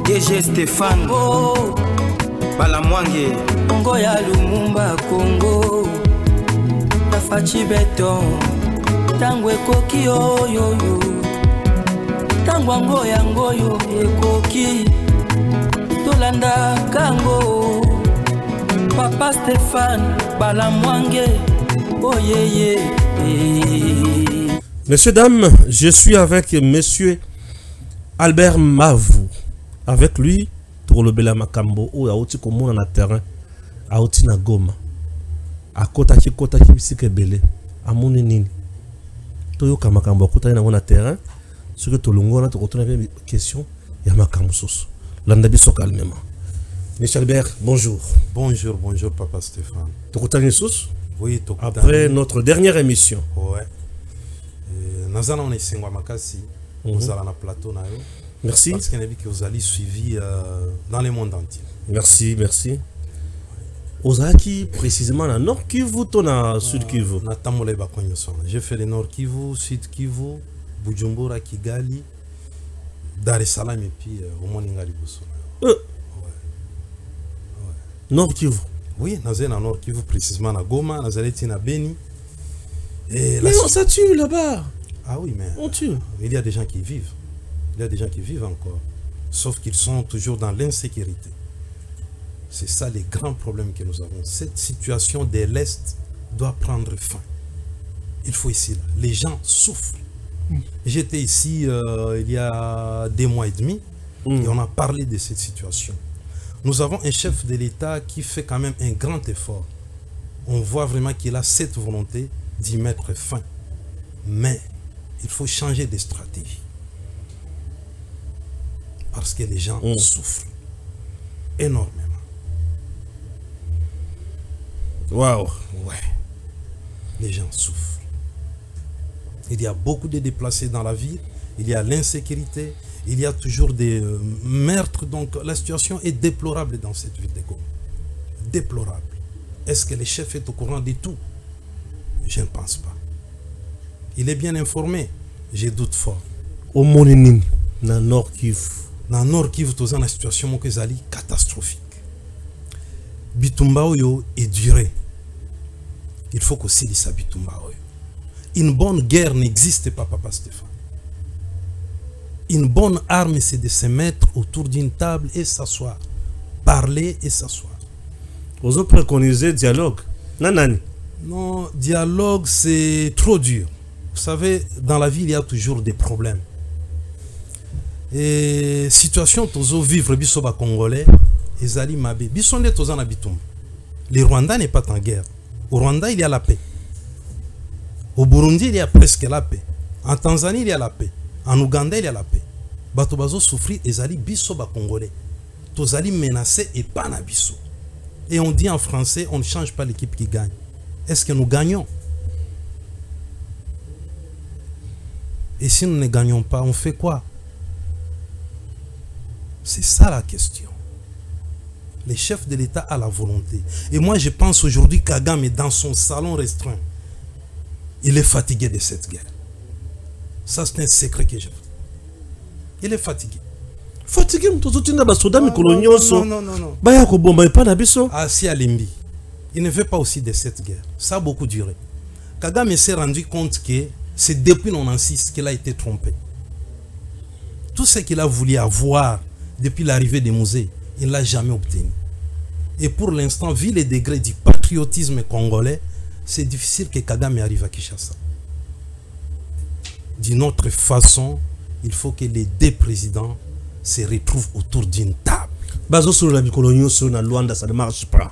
DG Stéphane Balamwange Congo ya Lumumba Congo Tafachi Beton Tango ekoki yo Tango yango ekoki Tolanda Kango Papa Stéphane Balamwange Oh yeah. Messieurs, dames, je suis avec monsieur Albert Mavou. Avec lui, pour le Bela Makambo, où il y a aussi comme on a terrain, à Otina Goma, à Kotaki Bisike Bele, à Mounini. Toyo Kamakambo, à Kotaki na terrain, ce que tu l'ongola, tu retournes avec une question, il y a Makambo Sos. L'andabi so calmement. Monsieur Albert, bonjour. Bonjour, Papa Stéphane. Tu retournes Sos? Oui, après notre dernière émission. Ouais. Nous allons essayer de Makasi. Nous allons na plateau. Merci. Parce qu'il y a que vous allez suivi dans le monde entier. Merci. Ozaki précisément dans Nord Kivu, dans Sud Kivu. J'ai fait le Nord Kivu, Sud Kivu, Bujumbura, Kigali, Dar es Salaam et puis au Moningali Bosso. Nord Kivu. Oui, nous sommes dans Nord Kivu, précisément à Goma, nous sommes à Beni. Mais on se tue là-bas. Ah oui, mais on tue. Il y a des gens qui vivent. Il y a des gens qui vivent encore. Sauf qu'ils sont toujours dans l'insécurité. C'est ça les grands problèmes que nous avons. Cette situation de l'Est doit prendre fin. Il faut ici, là. Les gens souffrent. J'étais ici il y a 2 mois et demi et on a parlé de cette situation. Nous avons un chef de l'État qui fait quand même un grand effort. On voit vraiment qu'il a cette volonté d'y mettre fin. Mais il faut changer de stratégie. Parce que les gens souffrent énormément. Waouh. Ouais. Les gens souffrent. Il y a beaucoup de déplacés dans la ville. Il y a l'insécurité. Il y a toujours des meurtres. Donc la situation est déplorable dans cette ville de Goma. Déplorable. Est-ce que le chef est au courant de tout? Je ne pense pas. Il est bien informé. Je doute fort. Au Monini, dans Nord Kivu. Dans Nord Kivu, tu as une situation catastrophique. Bitumba Oyo est duré. Il faut que c'est ça Bitumba Oyo. Une bonne guerre n'existe pas, Papa Stéphane. Une bonne arme, c'est de se mettre autour d'une table et s'asseoir. Parler et s'asseoir. Vous avez préconisé dialogue. Non, dialogue, c'est trop dur. Vous savez, dans la vie, il y a toujours des problèmes. Et situation, tozo vivre bisoba congolais, ezali mabe. Bisonde toza na bitumba. Le Rwanda n'est pas en guerre. Au Rwanda, il y a la paix. Au Burundi, il y a presque la paix. En Tanzanie, il y a la paix. En Ouganda, il y a la paix. Batobazo souffrir, ezali bisoba congolais. Tozali menacé et pas na biso. Et on dit en français, on ne change pas l'équipe qui gagne. Est-ce que nous gagnons? Et si nous ne gagnons pas, on fait quoi? C'est ça la question. Les chefs de l'État a la volonté. Et moi, je pense aujourd'hui Kagame est dans son salon restreint. Il est fatigué de cette guerre. Ça, c'est un secret que j'ai. Il est fatigué. Fatigué, non. Ah, si Alimbi. Il ne veut pas aussi de cette guerre. Ça a beaucoup duré. Kagame s'est rendu compte que c'est depuis 1996 qu'il a été trompé. Tout ce qu'il a voulu avoir depuis l'arrivée des musées, il ne l'a jamais obtenu. Et pour l'instant, vu les degrés du patriotisme congolais, c'est difficile que Kagame arrive à Kinshasa. D'une autre façon, il faut que les 2 présidents se retrouvent autour d'une table. Bazo sur la bicolonion sur la Luanda, ça ne marche pas.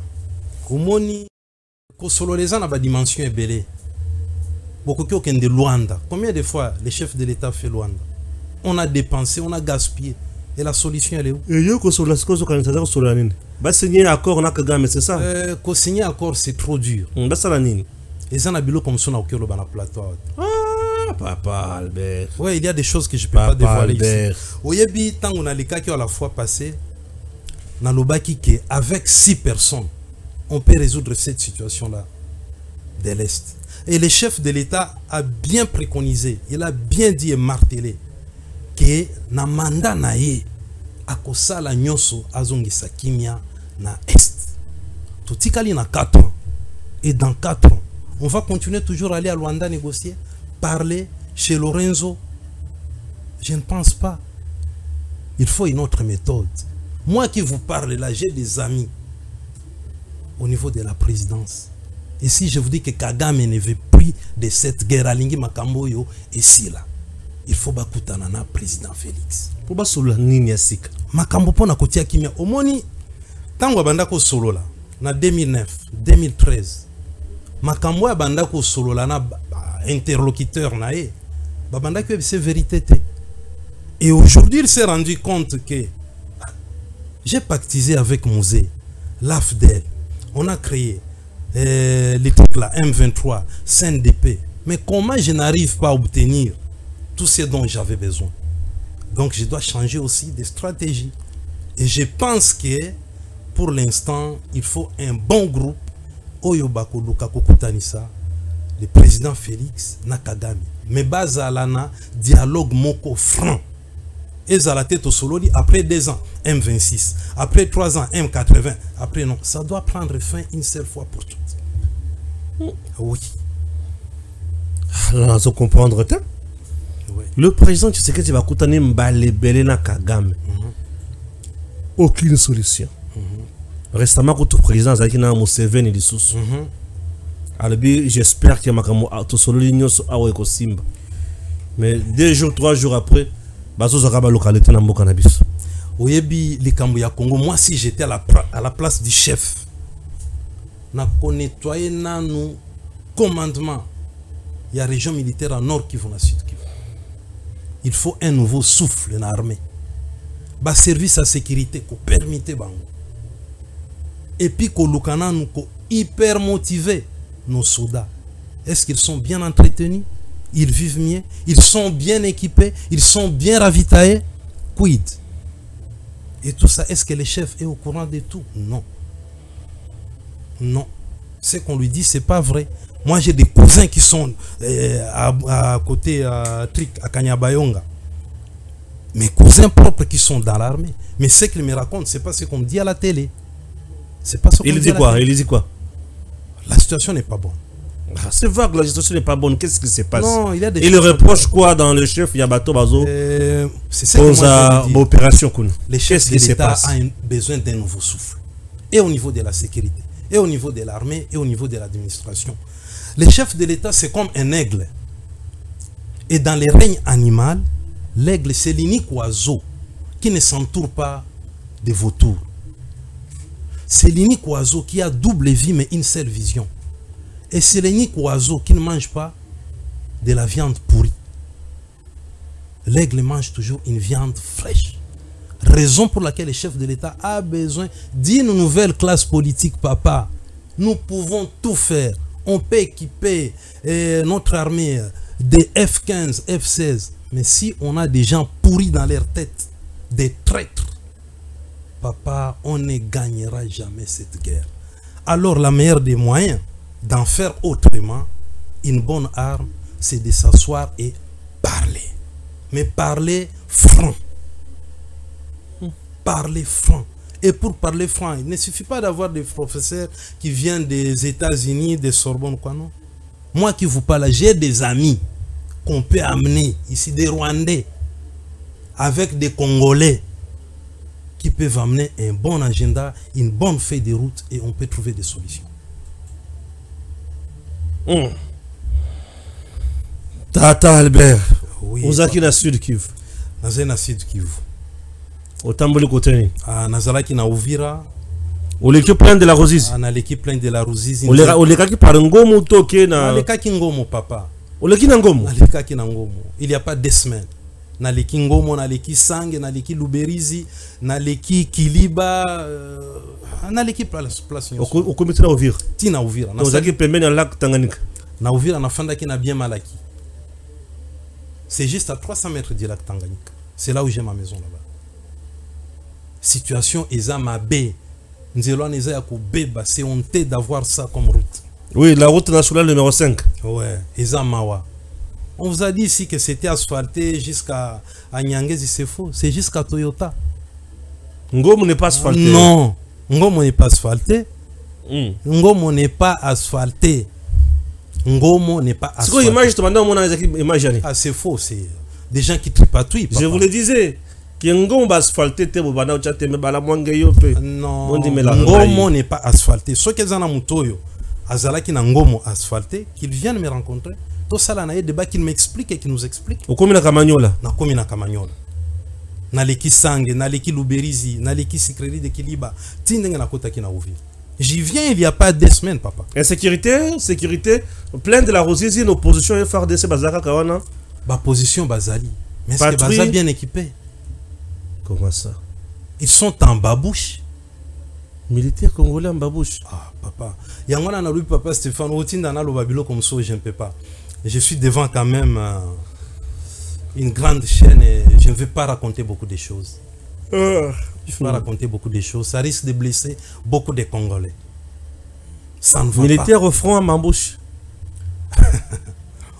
Komoni, Kosololeza n'a pas dimension ébélée. Beaucoup de Luanda. Combien de fois les chefs de l'État fait Luanda? On a dépensé, on a gaspillé. Et la solution, elle est où? Et yo sur la sur la ligne. Bah signer accord, on a Kagame, c'est ça? Signer accord, c'est trop dur. Bah ça la ligne. Et ça n'a pas comme ça, on a au cœur de la plateau. Ah, Papa Albert. Ouais, il y a des choses que je ne peux pas dévoiler ici. Oyebi, tant on a les cas qui ont la fois passé, dans le baki, avec 6 personnes, on peut résoudre cette situation-là de l'Est. Et le chef de l'État a bien préconisé, il a bien dit et martelé que na mandat naïe akosala nyonso azongisa kimia na est. Totikali na 4 ans. Et dans 4 ans, on va continuer toujours à aller à Luanda négocier, parler chez Lorenzo. Je ne pense pas. Il faut une autre méthode. Moi qui vous parle là, j'ai des amis au niveau de la présidence. Et si je vous dis que Kagame ne veut plus de cette guerre, Alingi Makamboyo, et si là, il faut bakutanana président Félix. Pour bas solo nini ya sika. Makambo pona kotia kimia. Omoni tango bandako solo là, na 2009, 2013. Makambo ya bandako solo là na interlocuteur na e. Babandako c'est vérité. Et aujourd'hui, il s'est rendu compte que j'ai pactisé avec Mouzé, l'AFDEL. On a créé les trucs là, M23, CNDP. Mais comment je n'arrive pas à obtenir tout ce dont j'avais besoin? Donc je dois changer aussi de stratégie. Et je pense que pour l'instant, il faut un bon groupe. Oyobako Lukako Kutanisa, le président Félix Nakagami. Mais Bazalana, dialogue moko franc. Et à la tête au solo, après 2 ans, M26. Après 3 ans, M80. Après non, ça doit prendre fin une seule fois pour toutes. Oui. Là, on comprendre. Oui. Le président, tu sais que tu vas coûter Mbalebele na Kagame. Aucune solution. Récemment, quand le président a dit que Museveni est sous. J'espère qu'il y a un solo l'union à Simba. Mais 2 jours, 3 jours après, bazo zakaba localité na mboka na biso. Oyebi likambo ya Congo, moi si j'étais à la place du chef, na ko nettoyer nanu commandement. Il y a région militaire en nord Kivu na sud Kivu. Il faut un nouveau souffle dans l'armée. Ba service à sécurité ko permettre bango. Et puis ko lukana nous ko hyper motiver nos soldats. Est-ce qu'ils sont bien entretenus? Ils vivent mieux, ils sont bien équipés, ils sont bien ravitaillés. Quid? Et tout ça, est-ce que le chef est au courant de tout? Non. Non. Ce qu'on lui dit, c'est pas vrai. Moi, j'ai des cousins qui sont à côté à Kanyabayonga. Mes cousins propres qui sont dans l'armée. Mais ce qu'ils me racontent, c'est pas ce qu'on me dit à la télé. C'est pas ce qu'on Il dit quoi? Il dit quoi? La situation n'est pas bonne. C'est vague, la situation n'est pas bonne. Qu'est-ce qui se passe? Non, il y a des il reproche quoi dans le chef Yabato Bazo? C'est ça que moi opération. Le chef de l'État a besoin d'un nouveau souffle. Et au niveau de la sécurité, et au niveau de l'armée, et au niveau de l'administration. Le chef de l'État, c'est comme un aigle. Et dans le règne animal, l'aigle, c'est l'unique oiseau qui ne s'entoure pas de vautours. C'est l'unique oiseau qui a double vie, mais une seule vision. Et c'est l'unique oiseau qui ne mange pas de la viande pourrie. L'aigle mange toujours une viande fraîche. Raison pour laquelle le chef de l'État a besoin d'une nouvelle classe politique, papa. Nous pouvons tout faire. On peut équiper notre armée des F-15, F-16. Mais si on a des gens pourris dans leur tête, des traîtres, papa, on ne gagnera jamais cette guerre. Alors la meilleure des moyens d'en faire autrement, une bonne arme, c'est de s'asseoir et parler. Mais parler franc. Parler franc. Et pour parler franc, il ne suffit pas d'avoir des professeurs qui viennent des États-Unis, des Sorbonne, quoi, non? Moi qui vous parle, j'ai des amis qu'on peut amener ici, des Rwandais, avec des Congolais, qui peuvent amener un bon agenda, une bonne feuille de route, et on peut trouver des solutions. Tata Albert, oui, Ozaki na Sud Kivu. Na Sud Kivu. Otamboli koteni. Nazalaki na Uvira. Oleki plein de la Ruzizi. Na l'équipe plein de la Ruzizi. Olekaki par Ngomo toke na. Olekaki Ngomo, papa. Oleki na Ngomo. Olekaki na Ngomo. Il n'y a pas 2 semaines. Na leki Ngomo, na leki Sange, na leki Luberizi, na leki Kiliba, na leki place. Okomiti na Uvira. Ti na Uvira. Ozaki pembeni na lac Tanganyika. Na Uvira na fandaki na bien Malaki. C'est juste à 300 mètres du lac Tanganyika. C'est là où j'ai ma maison là-bas. Situation Eza Mabe. Nzelon Eza Yako Beba. C'est honteux d'avoir ça comme route. Oui, la route nationale numéro 5. Ouais, Eza Mawa. On vous a dit ici que c'était asphalté jusqu'à Nyangezi, c'est faux. C'est jusqu'à Toyota. 300 mètres du lac Tanganyika. C'est là où j'ai ma maison là-bas. Situation Eza Mabe. Nzelon Eza Yako Beba. C'est honteux d'avoir ça comme route. Oui, la route nationale numéro 5. Ouais, Eza Mawa. On vous a dit ici que c'était asphalté jusqu'à Nyangezi, c'est faux. C'est jusqu'à Toyota. Ngomo n'est pas asphalté. Non, Ngomo n'est pas asphalté. Ngomo n'est pas asphalté. Ngomo n'est pas asphalté. C'est quoi l'image? Ah, c'est faux, c'est des gens qui tripatouillent. Je vous le disais. Non, Ngomo n'est pas asphalté. Ceux qui ont mutoyo, azalaki na Ngomo asphalté, qu'ils viennent me rencontrer. Tout ça là, il y a des débats qui m'expliquent et qui nous expliquent. Au commune à Camagnola. Na commune à Camagnola. Na leki Sangue, na leki Luberizi, na leki Sikreli de Kiliba. Tindenge na kota ki na ouvir. J'y viens il n'y a pas 2 semaines, papa. Insécurité, sécurité, plein de la Rosizi, une opposition FRDC Bazaka Kawana. Ba position Bazali. Mais est-ce que Baza bien équipé? Comment ça? Ils sont en babouche. Militaires congolais en babouche. Ah, papa. Yangwana na lui, papa Stéphane, Otinda na lo babilo comme ça, je ne peux pas. Je suis devant quand même une grande chaîne et je ne vais pas raconter beaucoup de choses. Je ne vais pas raconter beaucoup de choses. Ça risque de blesser beaucoup de Congolais. Ça ne va militaire au front en babouche.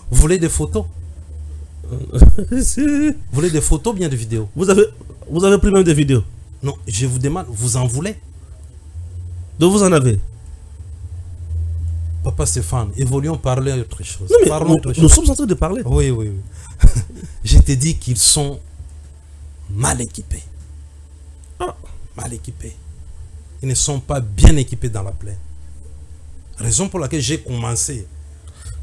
Vous voulez des photos? Vous voulez des photos ou bien des vidéos? Vous avez pris même des vidéos? Non, je vous demande, vous en voulez? Donc vous en avez? Papa Stéphane, évoluons, parler autre chose. Non, mais parlons autre chose. Nous sommes en train de parler. Oui, oui, oui. Je te dis qu'ils sont mal équipés. Mal équipés. Ils ne sont pas bien équipés dans la plaine. Raison pour laquelle j'ai commencé.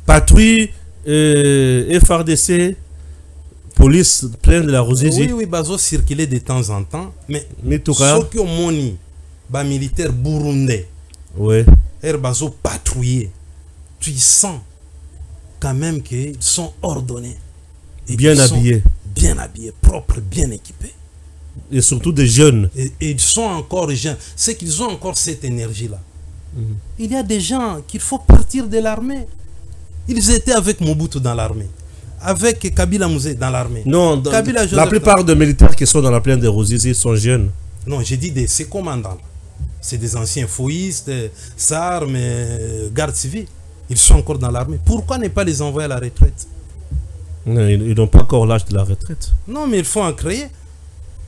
Patrouille, FRDC, police pleine de la Rosizi. Oui, oui, bazo circuler de temps en temps. Mais ceux qui ont moni, bah militaire burundais. Oui. Bazo patrouiller. Tu sens quand même qu'ils sont ordonnés. Et bien habillés. Bien habillés, propres, bien équipés. Et surtout des jeunes. Et ils sont encore jeunes. C'est qu'ils ont encore cette énergie-là. Il y a des gens qu'il faut partir de l'armée. Ils étaient avec Mobutu dans l'armée. Avec Kabila Mouzé dans l'armée. Non, la plupart des militaires qui sont dans la plaine des Rosizi sont jeunes. Non, j'ai dit de ces commandants. C'est des anciens fouillistes, SAR, mais garde civile. Ils sont encore dans l'armée. Pourquoi ne pas les envoyer à la retraite? Non, ils n'ont pas encore l'âge de la retraite. Non, mais il faut en créer.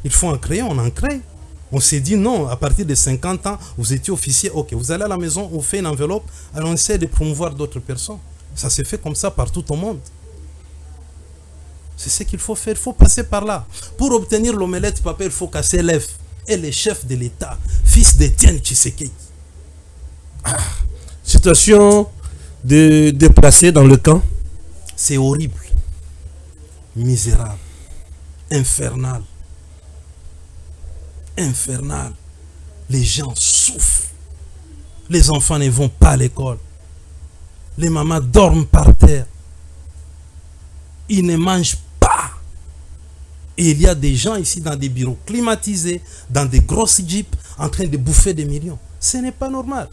Il faut en créer, on en crée. On s'est dit non, à partir de 50 ans, vous étiez officier, ok, vous allez à la maison, on fait une enveloppe, alors on essaie de promouvoir d'autres personnes. Ça se fait comme ça partout au monde. C'est ce qu'il faut faire, il faut passer par là. Pour obtenir l'omelette, papa, il faut casser l'œuf. Et le chef de l'État, fils d'Étienne Tshisekedi. Situation de déplacés dans le camp. C'est horrible. Misérable. Infernal. Infernal. Les gens souffrent. Les enfants ne vont pas à l'école. Les mamans dorment par terre. Ils ne mangent pas. Et il y a des gens ici dans des bureaux climatisés, dans des grosses jeeps, en train de bouffer des millions. Ce n'est pas normal.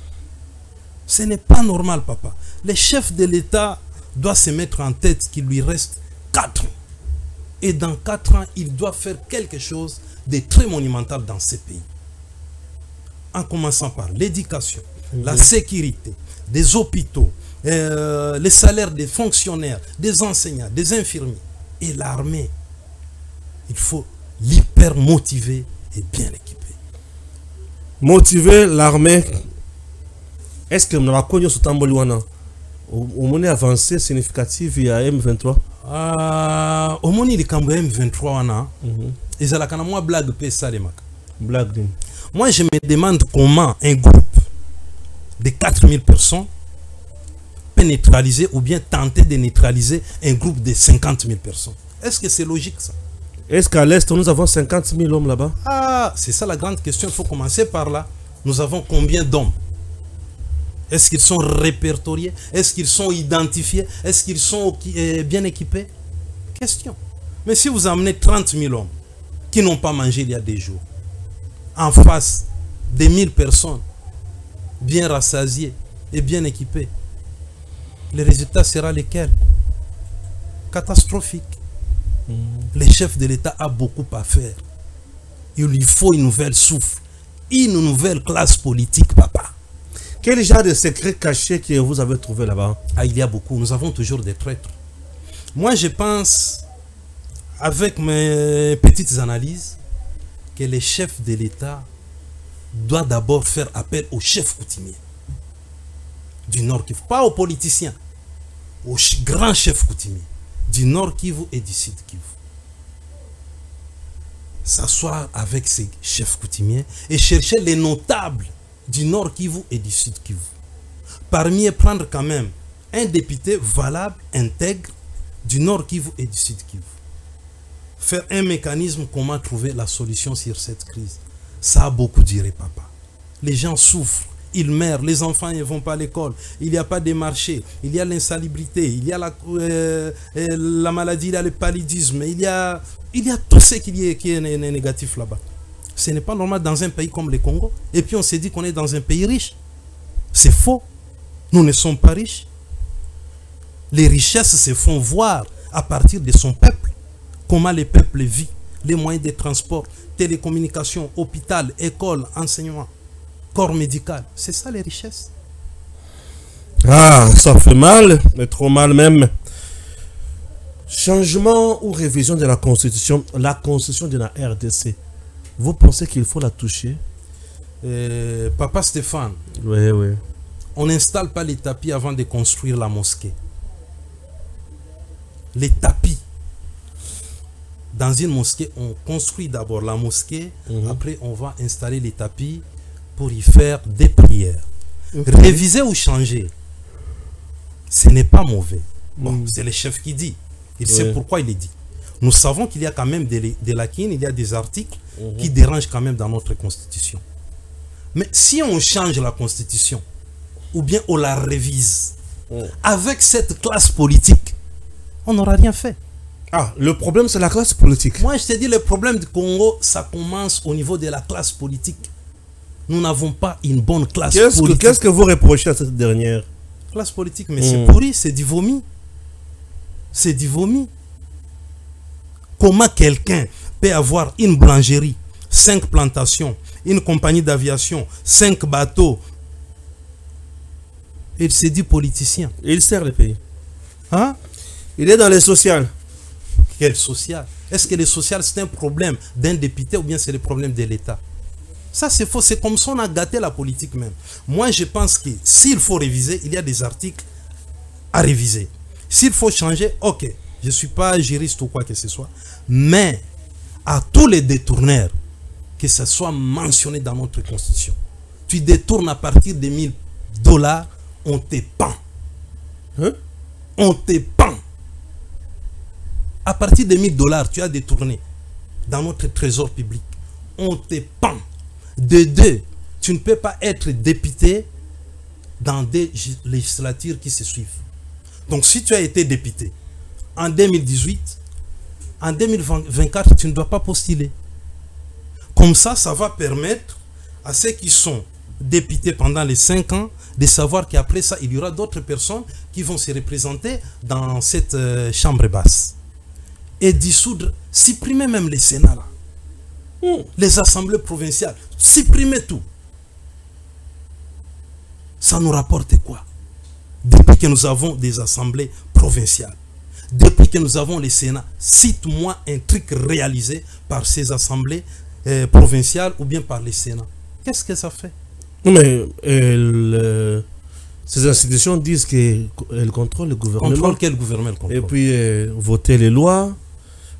Ce n'est pas normal, papa. Le chef de l'État doit se mettre en tête qu'il lui reste 4 ans. Et dans 4 ans, il doit faire quelque chose de très monumental dans ce pays. En commençant par l'éducation, la sécurité, des hôpitaux, les salaires des fonctionnaires, des enseignants, des infirmiers et l'armée. Il faut l'hyper motiver et bien l'équiper. Motiver l'armée. Est-ce que nous avons connu ce Tamboliwana? Au moment avancé significatif il y a M23? Au moment il y a M23, ils ont moi blague blague. Moi je me demande comment un groupe de 4000 personnes peut neutraliser ou bien tenter de neutraliser un groupe de 50 000 personnes. Est-ce que c'est logique ça? Est-ce qu'à l'Est, nous avons 50 000 hommes là-bas? Ah, c'est ça la grande question. Il faut commencer par là. Nous avons combien d'hommes? Est-ce qu'ils sont répertoriés? Est-ce qu'ils sont identifiés? Est-ce qu'ils sont bien équipés? Question. Mais si vous amenez 30 000 hommes qui n'ont pas mangé il y a des jours, en face des 1000 personnes, bien rassasiées et bien équipées, le résultat sera lequel? Catastrophique. Le chef de l'État a beaucoup à faire. Il lui faut une nouvelle souffle, une nouvelle classe politique, papa. Quel genre de secret caché que vous avez trouvé là-bas? Ah, il y a beaucoup. Nous avons toujours des traîtres. Moi, je pense, avec mes petites analyses, que les chefs de l'État doivent d'abord faire appel aux chefs coutumiers du Nord Kivu, pas aux politiciens, aux grands chefs coutumiers du Nord Kivu et du Sud Kivu. S'asseoir avec ces chefs coutumiers et chercher les notables du Nord Kivu et du Sud Kivu. Parmi eux, prendre quand même un député valable, intègre du Nord Kivu et du Sud Kivu. Faire un mécanisme, comment trouver la solution sur cette crise. Ça a beaucoup duré, papa. Les gens souffrent, ils meurent, les enfants ne vont pas à l'école, il n'y a pas de marché, il y a l'insalubrité, il y a la maladie, il y a le paludisme, il y a tout ce qui est négatif là-bas. Ce n'est pas normal dans un pays comme le Congo. Et puis on s'est dit qu'on est dans un pays riche. C'est faux. Nous ne sommes pas riches. Les richesses se font voir à partir de son peuple. Comment le peuple vit, les moyens de transport, télécommunications, hôpital, école, enseignement, corps médical. C'est ça les richesses. Ah, ça fait mal, mais trop mal même. Changement ou révision de la constitution de la RDC. Vous pensez qu'il faut la toucher? Papa Stéphane, oui, oui. On n'installe pas les tapis avant de construire la mosquée. Les tapis. Dans une mosquée, on construit d'abord la mosquée, après on va installer les tapis pour y faire des prières. Réviser ou changer, ce n'est pas mauvais. Bon, c'est le chef qui dit. Il sait pourquoi il est dit. Nous savons qu'il y a quand même des lacunes, il y a des articles qui dérangent quand même dans notre constitution. Mais si on change la constitution, ou bien on la révise, avec cette classe politique, on n'aura rien fait. Ah, le problème c'est la classe politique. Moi je te dis, le problème du Congo, ça commence au niveau de la classe politique. Nous n'avons pas une bonne classe politique. Qu'est-ce que vous reprochez à cette dernière? Classe politique, mais c'est pourri, c'est du vomi. C'est du vomi. Comment quelqu'un peut avoir une boulangerie, 5 plantations, une compagnie d'aviation, 5 bateaux? Il s'est dit politicien. Et il sert le pays. Hein? Il est dans les sociales. Quel social? Est-ce que le social c'est un problème d'un député ou bien c'est le problème de l'État? Ça c'est faux, c'est comme ça on a gâté la politique même. Moi je pense que s'il faut réviser, il y a des articles à réviser. S'il faut changer, ok, je ne suis pas juriste ou quoi que ce soit, mais à tous les détourneurs, que ce soit mentionné dans notre constitution, tu détournes à partir de $1000, on te pend. Hein? On te pend. À partir de $1000, tu as détourné dans notre trésor public. On te pend. De deux, tu ne peux pas être député dans des législatures qui se suivent. Donc si tu as été député en 2018, en 2024, tu ne dois pas postuler. Comme ça, ça va permettre à ceux qui sont députés pendant les 5 ans de savoir qu'après ça, il y aura d'autres personnes qui vont se représenter dans cette chambre basse. Et dissoudre, supprimer même les Sénats là. Les assemblées provinciales, supprimer tout. Ça nous rapporte quoi? Depuis que nous avons des assemblées provinciales, depuis que nous avons les Sénats, cite-moi un truc réalisé par ces assemblées provinciales ou bien par les Sénats. Qu'est-ce que ça fait? Mais ces institutions disent qu'elles contrôlent le gouvernement. Contrôle quel gouvernement contrôle? Et puis voter les lois,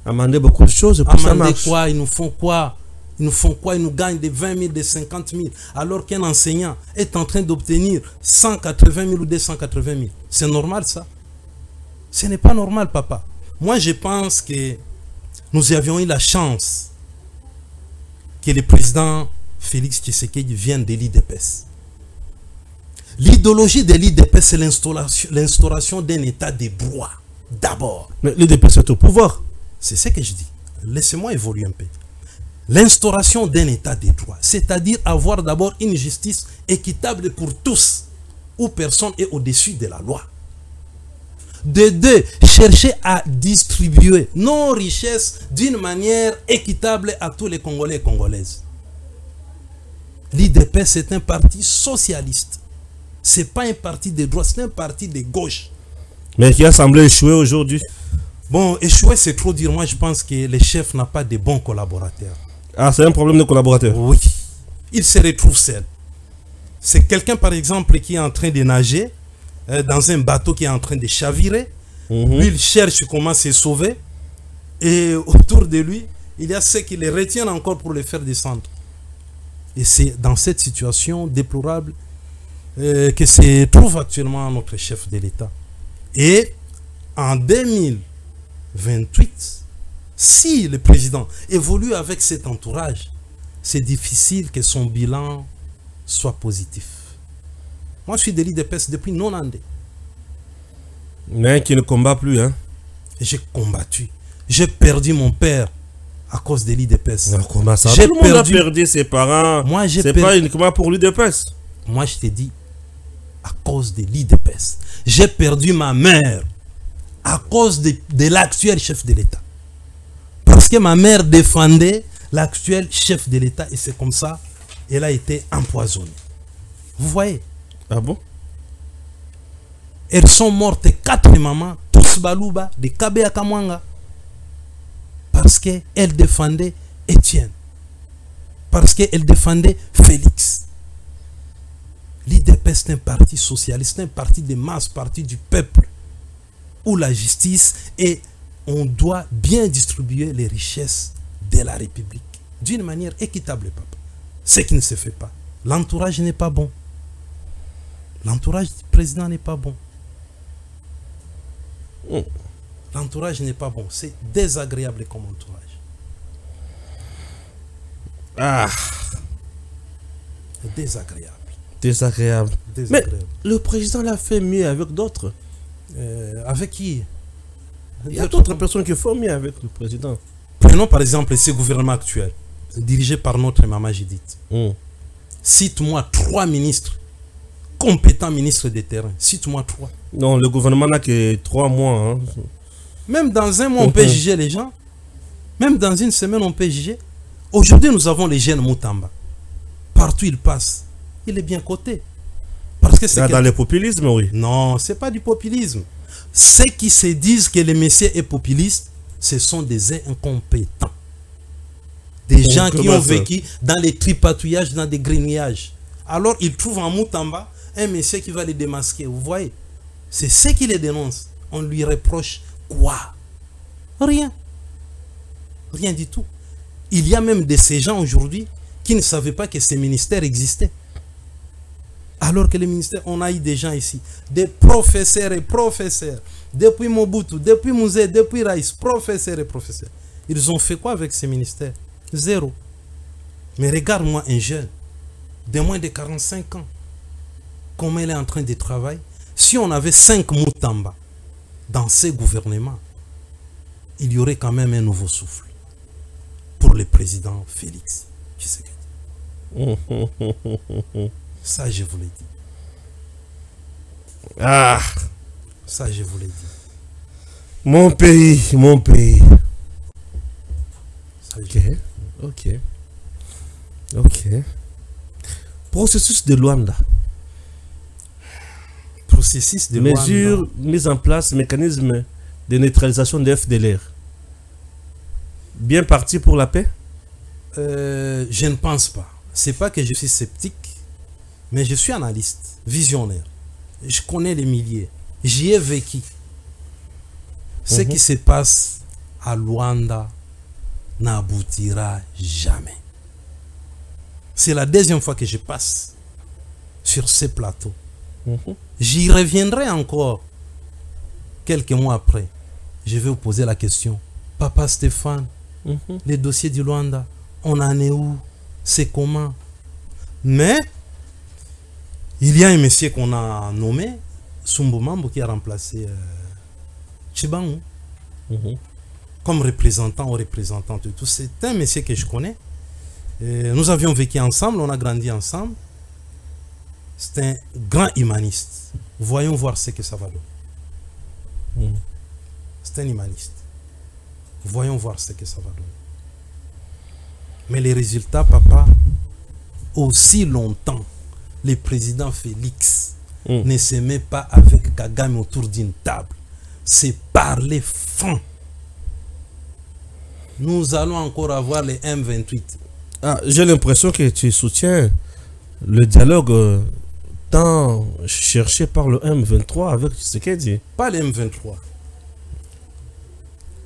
amender beaucoup de choses. Et puis amender quoi? Ils nous font quoi? Ils nous font quoi? Ils nous gagnent des 20 000, des 50 000, alors qu'un enseignant est en train d'obtenir 180 000 ou 280 000. C'est normal ça? Ce n'est pas normal, papa. Moi, je pense que nous avions eu la chance que le président Félix Tshisekedi vienne de l'IDPS. L'idéologie de l'IDPS, c'est l'instauration d'un état de droit, d'abord. Mais l'IDPS est au pouvoir. C'est ce que je dis. Laissez-moi évoluer un peu. L'instauration d'un état de droit, c'est-à-dire avoir d'abord une justice équitable pour tous, où personne est au-dessus de la loi. De deux, chercher à distribuer nos richesses d'une manière équitable à tous les Congolais et Congolaises. L'IDPS, c'est un parti socialiste. Ce n'est pas un parti de droite, c'est un parti de gauche. Mais qui a semblé échouer aujourd'hui. Bon, échouer, c'est trop dire. Moi, je pense que le chef n'a pas de bons collaborateurs. Ah, c'est un problème de collaborateur. Oui. Il se retrouve seul. C'est quelqu'un, par exemple, qui est en train de nager dans un bateau qui est en train de chavirer. Lui, il cherche comment se sauver. Et autour de lui, il y a ceux qui les retiennent encore pour les faire descendre. Et c'est dans cette situation déplorable que se trouve actuellement notre chef de l'État. Et en 2028, si le président évolue avec cet entourage, c'est difficile que son bilan soit positif. Moi, je suis de l'IDPS depuis 90. Mais qui ne combat plus, hein. J'ai combattu. J'ai perdu mon père à cause de l'IDPS. Comment ça? J'ai Tout le monde a perdu ses parents. Moi, c'est pas uniquement pour l'IDPS. Moi, je te dis, à cause de l'IDPS. J'ai perdu ma mère à cause de l'actuel chef de l'État. Parce que ma mère défendait l'actuel chef de l'État et c'est comme ça elle a été empoisonnée. Vous voyez? Ah bon? Elles sont mortes 4 mamans, tous balouba, de Kabe à Kamwanga. Parce qu'elle défendait Étienne. Parce qu'elle défendait Félix. L'IDPS c'est un parti socialiste, un parti de masse, parti du peuple. Où la justice et on doit bien distribuer les richesses de la République. D'une manière équitable, papa. Ce qui ne se fait pas. L'entourage n'est pas bon. L'entourage du président n'est pas bon. L'entourage n'est pas bon. C'est désagréable comme entourage. Ah. C'est désagréable. Désagréable. Désagréable. Mais le président l'a fait mieux avec d'autres. Avec qui? Il y a d'autres personnes qui font mieux avec le président. Prenons par exemple ce gouvernement actuel, dirigé par notre maman Judith. Cite-moi 3 ministres, compétents ministres de terrain. Cite-moi 3. Non, le gouvernement n'a que 3 mois. Hein. Même dans un mois, on peut juger les gens. Même dans une semaine, on peut juger. Aujourd'hui, nous avons les jeunes Moutamba. Partout il passe, il est bien coté. Parce que c'est dans le populisme, oui. Non, c'est pas du populisme. Ceux qui se disent que le monsieur est populiste, ce sont des incompétents. Des gens qui ont vécu dans les tripatouillages, dans des grignages. Alors, ils trouvent en Moutamba un monsieur qui va les démasquer. Vous voyez? C'est ce qui les dénoncent. On lui reproche quoi? Rien. Rien du tout. Il y a même de ces gens aujourd'hui qui ne savaient pas que ces ministères existaient. Alors que les ministères, on a eu des gens ici, des professeurs et professeurs, depuis Mobutu, depuis Mouzé, depuis Raïs, professeurs et professeurs. Ils ont fait quoi avec ces ministères? Zéro. Mais regarde-moi un jeune de moins de 45 ans, comment il est en train de travailler. Si on avait 5 Moutamba dans ces gouvernements, il y aurait quand même un nouveau souffle pour le président Félix Tshisekedi. Ça, je vous l'ai dit. Ah. Ça, je vous l'ai dit. Mon pays, mon pays. Ça, ok. Processus de Luanda. Processus de Luanda. Mesures mises en place, mécanisme de neutralisation des FDLR. Bien parti pour la paix? Je ne pense pas. C'est pas que je suis sceptique, mais je suis analyste, visionnaire. Je connais les milliers. J'y ai vécu. Ce qui se passe à Luanda n'aboutira jamais. C'est la deuxième fois que je passe sur ce plateau. J'y reviendrai encore quelques mois après. Je vais vous poser la question. Papa Stéphane, les dossiers du Luanda, on en est où? C'est comment? Mais il y a un monsieur qu'on a nommé Sumbumambo qui a remplacé Chibangu comme représentant ou représentante de tout. C'est un monsieur que je connais. Nous avions vécu ensemble, on a grandi ensemble. C'est un grand humaniste. Voyons voir ce que ça va donner. C'est un humaniste. Voyons voir ce que ça va donner. Mais les résultats, papa, aussi longtemps, le président Félix ne se met pas avec Kagame autour d'une table. C'est parler franc. Nous allons encore avoir les M28. Ah, j'ai l'impression que tu soutiens le dialogue tant cherché par le M23 avec Tshisekedi. Pas les M23.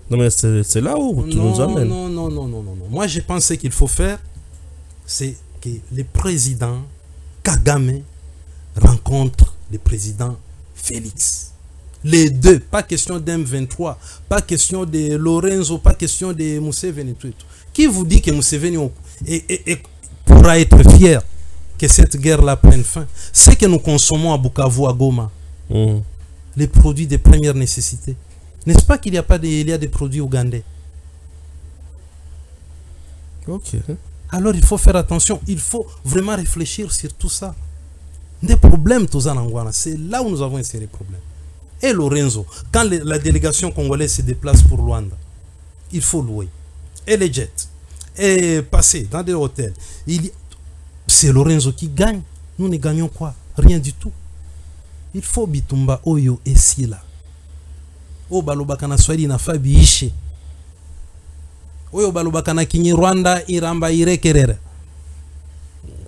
Non, mais c'est là où tu nous amènes. Non. Moi, je pense qu'il faut faire, c'est que le président Kagame rencontre le président Félix. Les deux, pas question d'M23, pas question de Lorenzo, pas question de Museveni. Tout. Qui vous dit que Museveni pourra être fier que cette guerre-là prenne fin? C'est que nous consommons à Bukavu, à Goma, les produits de première nécessité. N'est-ce pas qu'il y a des produits ougandais? Ok. Alors il faut faire attention, il faut vraiment réfléchir sur tout ça. Des problèmes, tous en Angola, c'est là où nous avons inséré les problèmes. Et Lorenzo, quand la délégation congolaise se déplace pour Luanda, il faut louer. Et les jets, et passer dans des hôtels. C'est Lorenzo qui gagne. Nous ne gagnons quoi? Rien du tout. Il faut Bitumba Oyo et Sila. O balobakana Swahili na Fabi Ishe. Oyo balobakana Kinyi Rwanda Iramba Irekerere.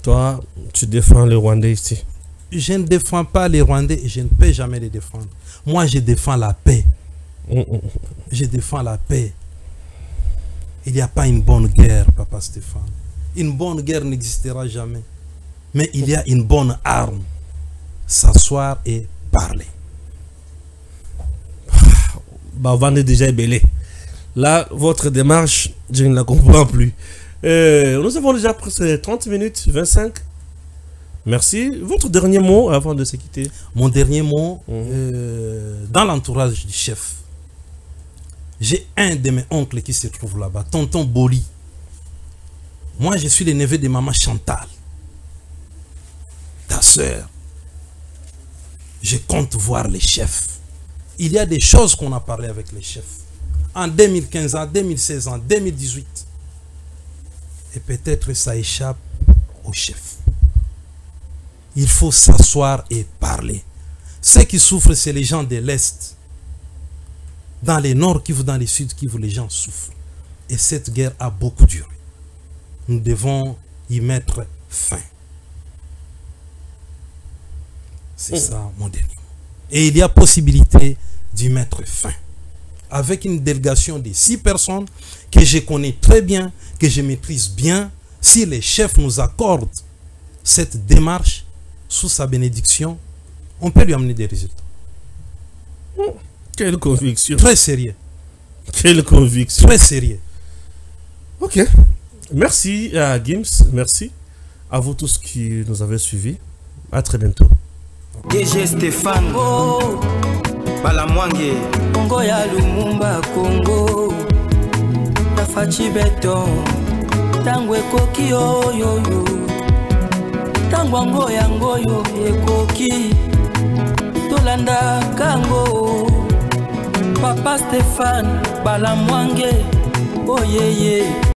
Toi, tu défends les Rwandais ici. Je ne défends pas les Rwandais et je ne peux jamais les défendre. Moi, je défends la paix. Je défends la paix. Il n'y a pas une bonne guerre, Papa Stéphane. Une bonne guerre n'existera jamais. Mais il y a une bonne arme. S'asseoir et parler. Bah, on est déjà ébellé. Là, votre démarche, je ne la comprends plus. Nous avons déjà presque 30 minutes, 25. Merci. Votre dernier mot avant de se quitter? Mon dernier mot, dans l'entourage du chef, j'ai un de mes oncles qui se trouve là-bas, tonton Boli. Moi, je suis le neveu de maman Chantal, ta soeur. Je compte voir les chefs. Il y a des choses qu'on a parlé avec les chefs. En 2015, en 2016, en 2018. Et peut-être ça échappe au chef. Il faut s'asseoir et parler. Ceux qui souffrent, c'est les gens de l'Est. Dans les Nord Kivu, dans les Sud Kivu, les gens souffrent. Et cette guerre a beaucoup duré. Nous devons y mettre fin. C'est ça mon dernier mot. Et il y a possibilité d'y mettre fin. Avec une délégation de 6 personnes que je connais très bien, que je maîtrise bien, si les chefs nous accordent cette démarche, sous sa bénédiction, on peut lui amener des résultats. Quelle conviction. Très sérieux. Quelle conviction. Très sérieux. Ok. Merci à Gims. Merci à vous tous qui nous avez suivis. À très bientôt. DG Stéphane Balamwange Congo ya Lumumba Congo Tafachi Beton Tangwe Koki Oyoyo Tangwango Yangoyo Ekoki Tolanda Kango Papa Stéphane Balamwange Oyeye